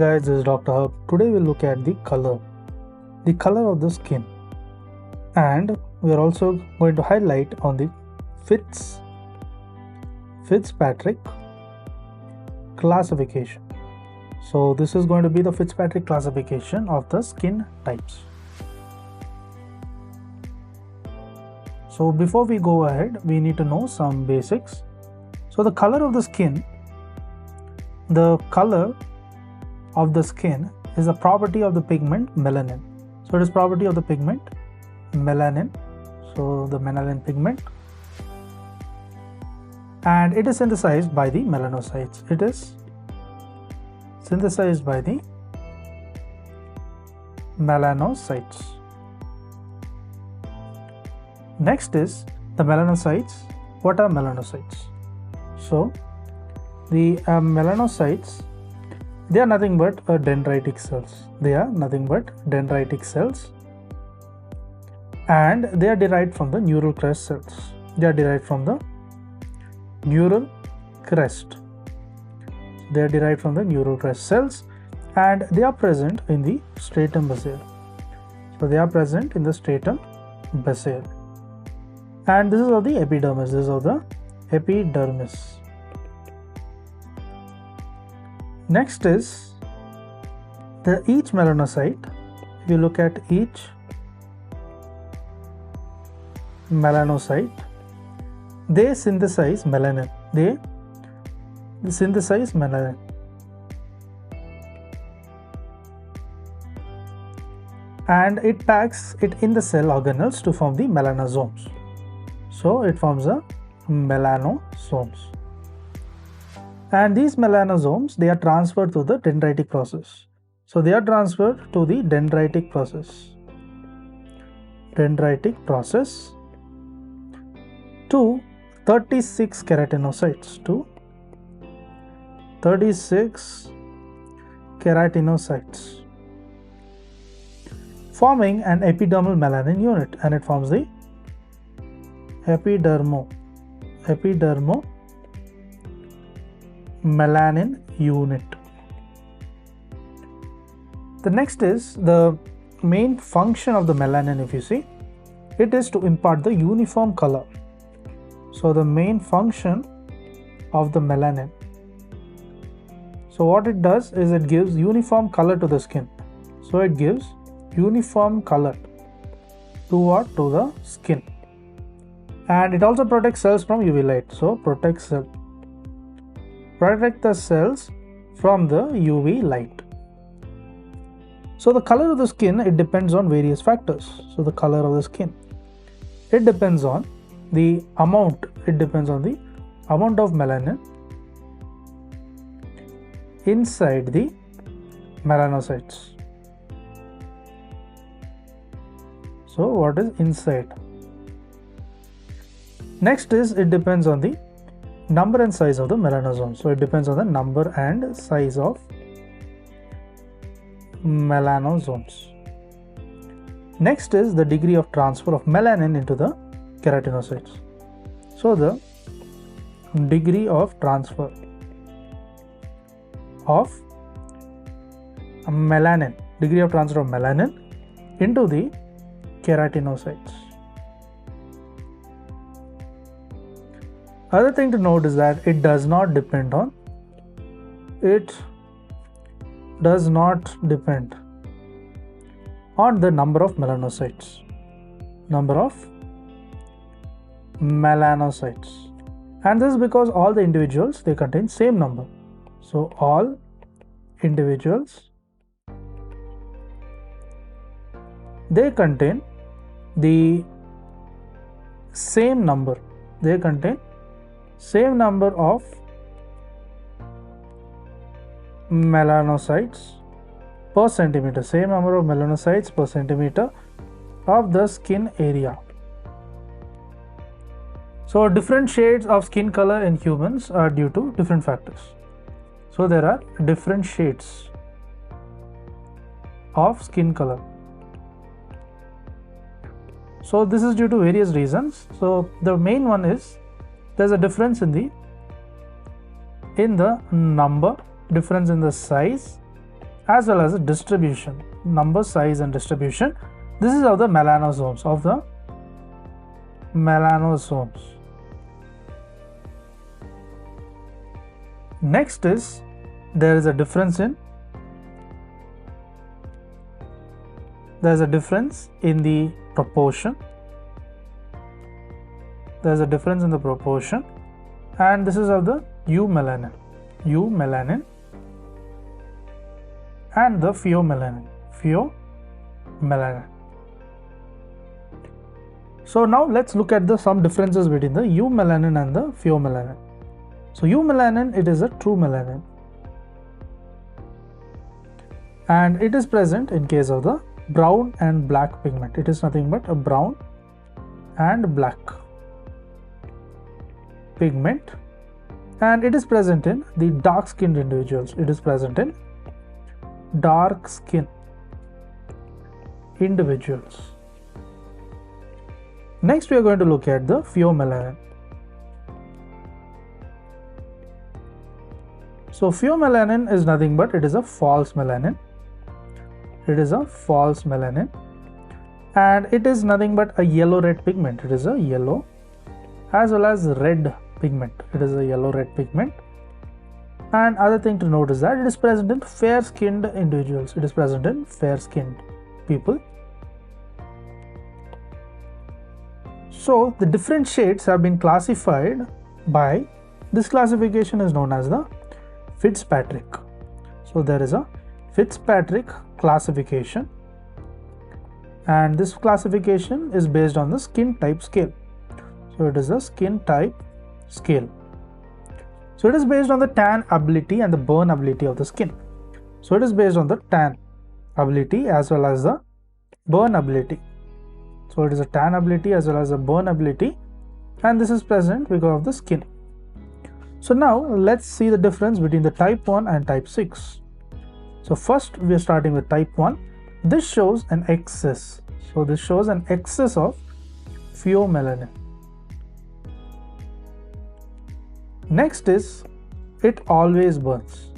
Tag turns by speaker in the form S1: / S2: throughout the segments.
S1: guys, this is Dr. Hub. Today we'll look at the color of the skin, and we are also going to highlight on the Fitzpatrick classification. So this is going to be the Fitzpatrick classification of the skin types. So before we go ahead, we need to know some basics. So the color of the skin, is a property of the pigment melanin. So it is property of the pigment melanin. So the melanin pigment, and it is synthesized by the melanocytes. It is synthesized by the melanocytes. Next is the melanocytes. What are melanocytes? So the melanocytes, they are nothing but dendritic cells. They are nothing but dendritic cells, and they are derived from the neural crest cells. They are derived from the neural crest. They are derived from the neural crest cells, and they are present in the stratum basale. So they are present in the stratum basale, and this is of the epidermis. This is of the epidermis. Next is each melanocyte. If you look at each melanocyte, they synthesize melanin. They synthesize melanin. And it packs it in the cell organelles to form the melanosomes. So it forms the melanosomes. And these melanosomes, they are transferred to the dendritic process. So they are transferred to the dendritic process. Dendritic process to 36 keratinocytes. To 36 keratinocytes, forming an epidermal melanin unit, and it forms the epidermo melanin unit. The next is the main function of the melanin. If you see, it is to impart the uniform color. So the main function of the melanin, so what it does is it gives uniform color to the skin. So it gives uniform color to what? To the skin. And it also protects cells from UV light. So protect the cells from the UV light. So the color of the skin, it depends on various factors. So the color of the skin, it depends on the amount. It depends on the amount of melanin inside the melanocytes. So what is inside? Next is it depends on the number and size of the melanosomes. So it depends on the number and size of melanosomes. Next is the degree of transfer of melanin into the keratinocytes. So the degree of transfer of melanin into the keratinocytes. Other thing to note is that it does not depend on the number of melanocytes. And this is because all the individuals, they contain same number. So all individuals, they contain the same number. They contain same number of melanocytes per centimeter. Same number of melanocytes per centimeter of the skin area. So different shades of skin color in humans are due to different factors. So there are different shades of skin color. So this is due to various reasons. So the main one is there's a difference in the number, difference in the size, as well as the distribution, number, size and distribution. This is of the melanosomes, Next is, there is a difference in the proportion. There is a difference in the proportion, and this is of the eumelanin and the pheomelanin. So now let's look at some differences between the eumelanin and the pheomelanin. So eumelanin, it is a true melanin, and it is present in case of the brown and black pigment. It is nothing but a brown and black pigment, and it is present in the dark skinned individuals. Next we are going to look at the pheomelanin. So pheomelanin is nothing but it is a false melanin. And it is nothing but a yellow-red pigment. It is a yellow as well as red pigment. And other thing to note is that it is present in fair-skinned individuals. People. So the different shades have been classified by, this classification is known as the Fitzpatrick. So there is a Fitzpatrick classification, and this classification is based on the skin type scale. So it is a skin type scale. So it is based on the tan ability and the burn ability of the skin. So it is based on the tan ability as well as the burn ability. So it is a tan ability as well as a burn ability, and this is present because of the skin. So now let's see the difference between the type 1 and type 6. So first we are starting with type 1. This shows an excess. So this shows an excess of pheomelanin. Next is, it always burns.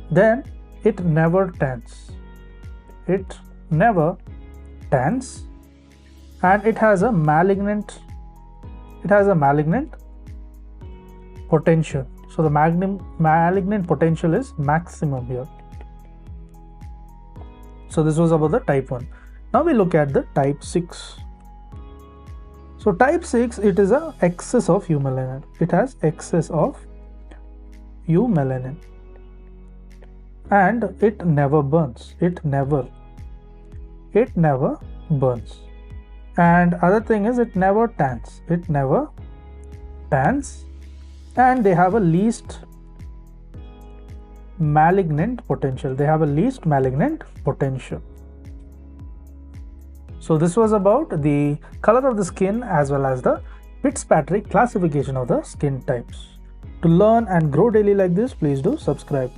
S1: Then it never tans. And it has a malignant potential. So the malignant potential is maximum here. So this was about the type 1. Now we look at the type 6. So type 6, it is a excess of eumelanin. It has excess of eumelanin, and it never burns. And other thing is, it never tans. And they have a least malignant potential. So this was about the color of the skin as well as the Fitzpatrick classification of the skin types. To learn and grow daily like this, please do subscribe.